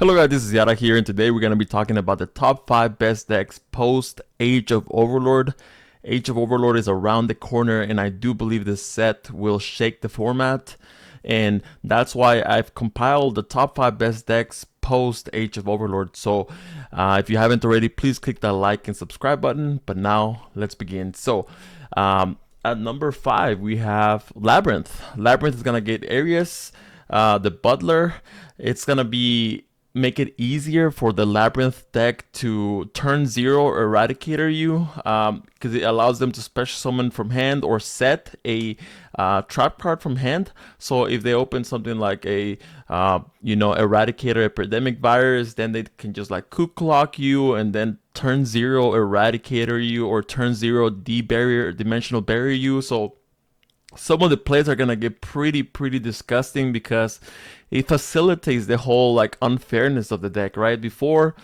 Hello guys, this is Yara here, and today we're going to be talking about the top 5 best decks post Age of Overlord. Age of Overlord is around the corner, and I do believe this set will shake the format, and that's why I've compiled the top 5 best decks post Age of Overlord. So if you haven't already, please click that like and subscribe button. But now let's begin. So at number 5 we have Labyrinth. Labyrinth is going to get Arius, the Butler. It's going to make it easier for the Labyrinth deck to turn 0 Eradicator you, because it allows them to special summon from hand or set a trap card from hand. So if they open something like a Eradicator Epidemic Virus, then they can just like Ku Klok you and then turn 0 Eradicator you, or turn 0 Dimensional Barrier you. So some of the plays are gonna get pretty disgusting because it facilitates the whole like unfairness of the deck, right? Before,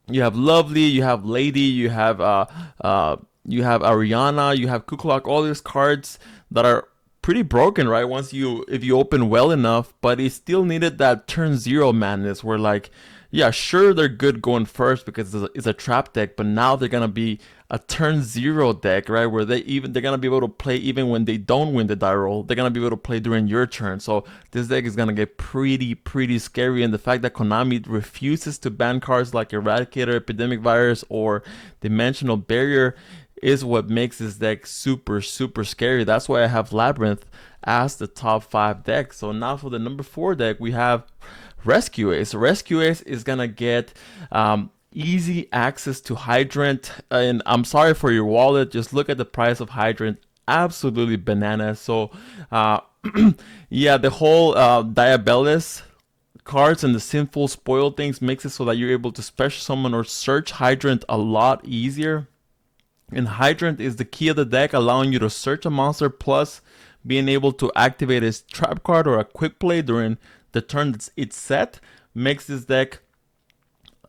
you have Lovely, you have Lady, you have Ariana, you have Ku Klok, all these cards that are pretty broken, right? If you open well enough, but it still needed that turn 0 madness where, like, yeah, sure, they're good going first because it's a trap deck, but now they're gonna be a turn 0 deck, right? Where they're gonna be able to play even when they don't win the die roll. They're gonna be able to play during your turn. So this deck is gonna get pretty scary. And the fact that Konami refuses to ban cards like Eradicator, Epidemic Virus, or Dimensional Barrier is what makes this deck super scary. That's why I have Labyrinth as the top 5 deck. So now for the number 4 deck, we have Rescue Ace. Rescue Ace is gonna get easy access to Hydrant, and I'm sorry for your wallet, just look at the price of Hydrant, absolutely bananas. So yeah, the whole Diabolus cards and the Sinful Spoil things makes it so that you're able to special summon or search Hydrant a lot easier. And Hydrant is the key of the deck, allowing you to search a monster, plus being able to activate its trap card or a quick play during the turn it's set, makes this deck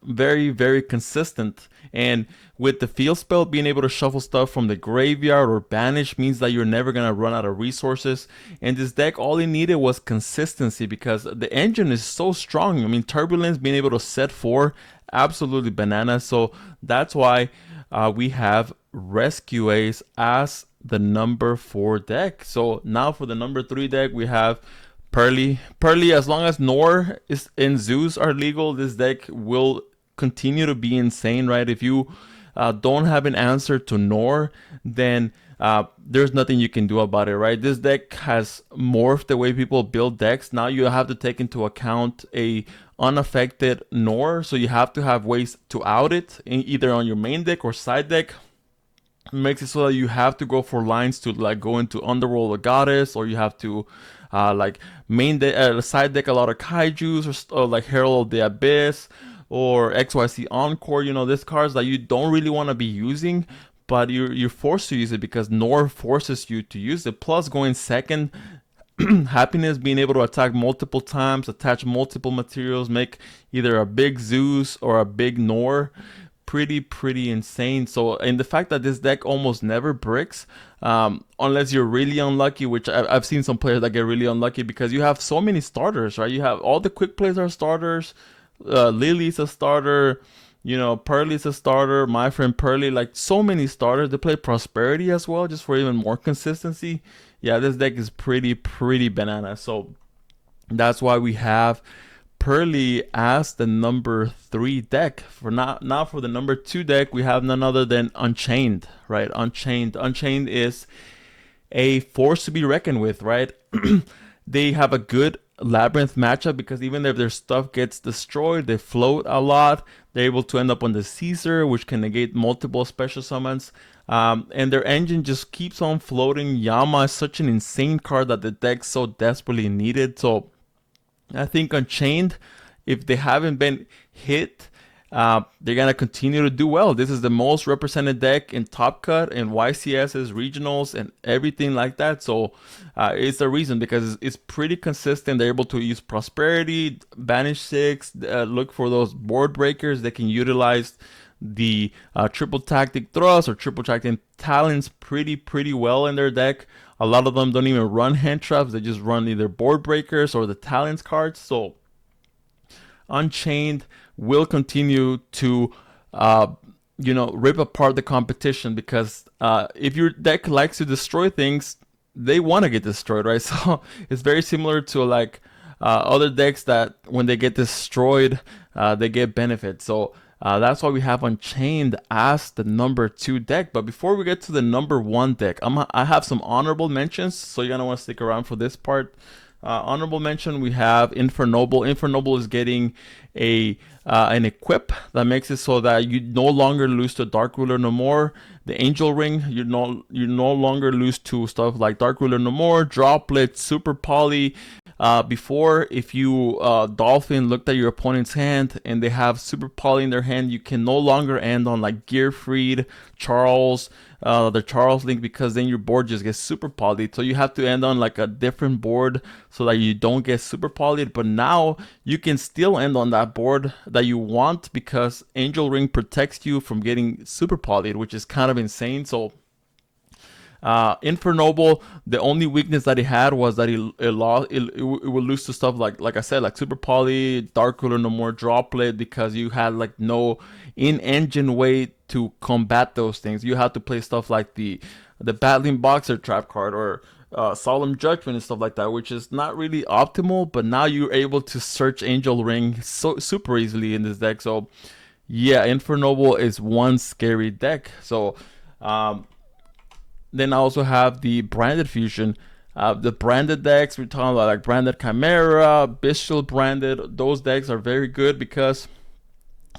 very consistent. And with the field spell, being able to shuffle stuff from the graveyard or banish means that you're never gonna run out of resources. And this deck, all it needed was consistency because the engine is so strong. I mean, Turbulence being able to set 4, absolutely bananas. So that's why we have Rescue Ace as the number 4 deck. So now for the number 3 deck, we have Pearly. As long as Nor and Zeus are legal, this deck will continue to be insane, right? If you don't have an answer to Nor, then there's nothing you can do about it, right? This deck has morphed the way people build decks. Now you have to take into account a unaffected Nor, so you have to have ways to out it, either on your main deck or side deck. Makes it so that you have to go for lines to like go into Underworld of Goddess, or you have to like side deck a lot of Kaijus, or like Herald of the Abyss or XYZ Encore. You know, these cards that you don't really want to be using, but you're forced to use it because Nor forces you to use it. Plus, going second, Happiness being able to attack multiple times, attach multiple materials, make either a big Zeus or a big Nor. Pretty insane. So, and the fact that this deck almost never bricks, unless you're really unlucky, which I've seen some players that get really unlucky because you have so many starters, right? You have all the quick plays are starters. Lily's a starter, Pearly's a starter. My friend Pearly, like so many starters. They play Prosperity as well, just for even more consistency. Yeah, this deck is pretty banana. So that's why we have Pearly as the number 3 deck. For now for the number 2 deck, we have none other than Unchained, right? Unchained is a force to be reckoned with, right? They have a good Labyrinth matchup because even if their stuff gets destroyed, they float a lot. They're able to end up on the Caesar, which can negate multiple special summons. And their engine just keeps on floating. Yama is such an insane card that the deck so desperately needed. So I think Unchained, if they haven't been hit, they're going to continue to do well. This is the most represented deck in Top Cut and YCS's regionals and everything like that. So it's the reason, because it's pretty consistent. They're able to use Prosperity, Banish 6, look for those board breakers. They can utilize the triple tactic thrust or triple tactic talents pretty well in their deck. A lot of them don't even run hand traps. They just run either board breakers or the talents cards. So Unchained will continue to rip apart the competition, because if your deck likes to destroy things, they want to get destroyed, right? So it's very similar to like other decks that when they get destroyed, they get benefit. So that's why we have Unchained as the number 2 deck. But before we get to the number 1 deck, I have some honorable mentions, so you're gonna want to stick around for this part. Honorable mention, we have Infernoble. Infernoble is getting an equip that makes it so that you no longer lose to Dark Ruler no more. The Angel Ring, you no longer lose to stuff like Dark Ruler no more, Droplet, Super Poly. Before, if you Dolphin looked at your opponent's hand and they have Super Poly in their hand, you can no longer end on like Gearfried, Charles, the Charles link, because then your board just gets super polyed. So you have to end on like a different board so that you don't get super polyed. But now you can still end on that board that you want, because Angel Ring protects you from getting super polyed, which is kind of insane. So Infernoble, the only weakness that it had was that it would lose to stuff like I said, like Super Poly, Dark Ruler no more, Droplet, because you had like no in-engine way to combat those things. You had to play stuff like the Battling Boxer trap card, or Solemn Judgment and stuff like that, which is not really optimal. But now you're able to search Angel Ring so super easily in this deck. So yeah, Infernoble is one scary deck. So then I also have the Branded Fusion. The branded decks, we're talking about like Branded Chimera, Bestial Branded. Those decks are very good, because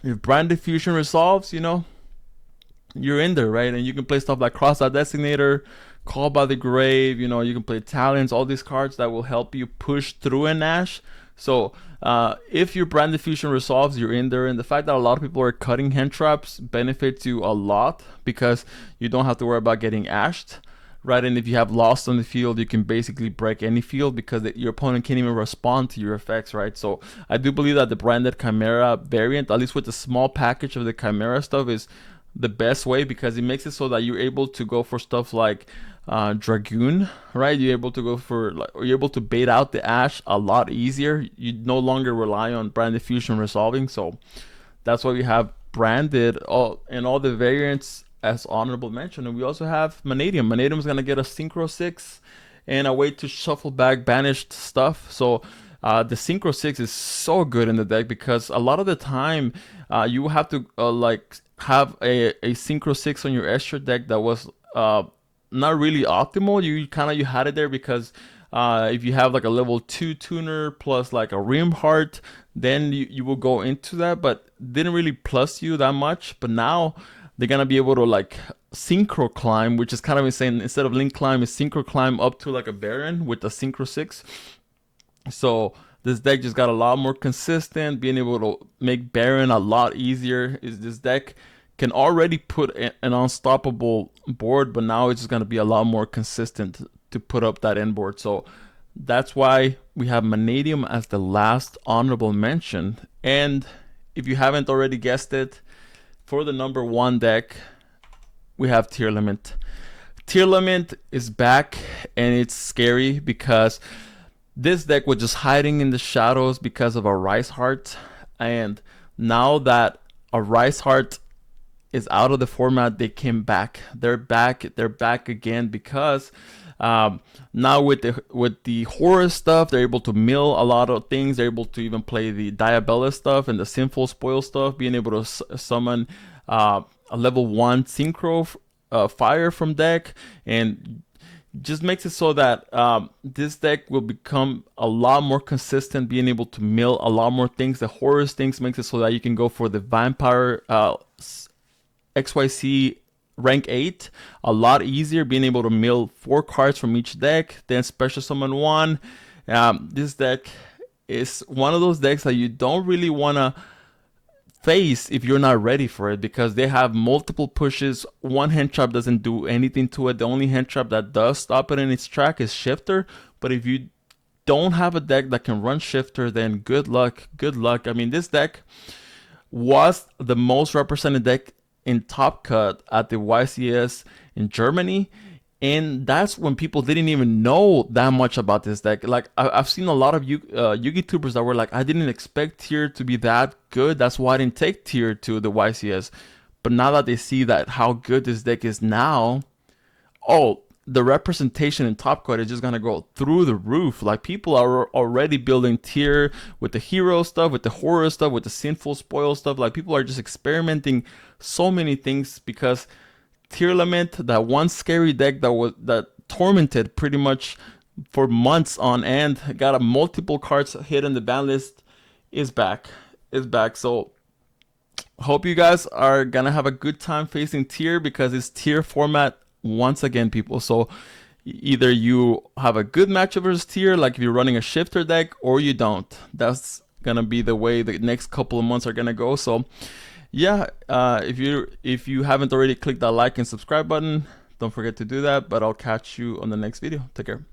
if Branded Fusion resolves, you're in there, right? And you can play stuff like Cross Out Designator, Call by the Grave, you can play Talons, all these cards that will help you push through a Nash. So if your Branded Fusion resolves, you're in there. And the fact that a lot of people are cutting hand traps benefits you a lot, because you don't have to worry about getting ashed, right? And if you have Lost on the field, you can basically break any field, because your opponent can't even respond to your effects, right? So I do believe that the Branded Chimera variant, at least with the small package of the Chimera stuff, is the best way, because it makes it so that you're able to go for stuff like Dragoon, right? You're able to go for you're able to bait out the Ash a lot easier. You no longer rely on Branded Fusion resolving. So that's why we have Branded and all the variants as honorable mention. And we also have Manadium. Manadium is gonna get a Synchro 6 and a way to shuffle back banished stuff. So the Synchro 6 is so good in the deck, because a lot of the time you have to have a Synchro 6 on your Escher deck that was not really optimal. You had it there because if you have like a level 2 tuner plus like a Rim Heart, then you will go into that, but didn't really plus you that much. But now they're gonna be able to like Synchro Climb, which is kind of insane. Instead of Link Climb, is Synchro Climb up to like a Baron with a Synchro 6. So this deck just got a lot more consistent, being able to make Baron a lot easier. This deck can already put an unstoppable board, but now it's just going to be a lot more consistent to put up that end board. So that's why we have Manadium as the last honorable mention. And if you haven't already guessed it, for the number 1 deck, we have Tearlament. Tearlament is back, and it's scary, because this deck was just hiding in the shadows because of a Rise Heart. And now that a Rise Heart is out of the format, they came back. They're back again, because now with the horror stuff, they're able to mill a lot of things. They're able to even play the Diabella stuff and the Sinful Spoil stuff, being able to summon a level 1 Synchro Fire from deck, and just makes it so that this deck will become a lot more consistent, being able to mill a lot more things. The horror things makes it so that you can go for the Vampire XYZ rank 8 a lot easier, being able to mill 4 cards from each deck, then special summon 1. This deck is one of those decks that you don't really want to face if you're not ready for it, because they have multiple pushes. One hand trap doesn't do anything to it. The only hand trap that does stop it in its track is Shifter. But if you don't have a deck that can run Shifter, then good luck. I mean, this deck was the most represented deck in Top Cut at the YCS in Germany, And that's when people didn't even know that much about this deck. Like I've seen a lot of Yugi tubers that were like, I didn't expect tier to be that good. That's why I didn't take tier to the YCS. But now that they see that how good this deck is now, oh, the representation in Top Cut is just gonna go through the roof. Like people are already building tier with the hero stuff, with the horror stuff, with the sinful spoil stuff. Like people are just experimenting so many things because Tearlament, that one scary deck that tormented pretty much for months on end, got a multiple cards hit in the ban list, is back. Is back. So hope you guys are gonna have a good time facing tier because it's tier format once again, people. So either you have a good matchup versus tier, like if you're running a shifter deck, or you don't. That's gonna be the way the next couple of months are gonna go. So yeah, if you haven't already clicked that like and subscribe button, don't forget to do that. But I'll catch you on the next video. Take care.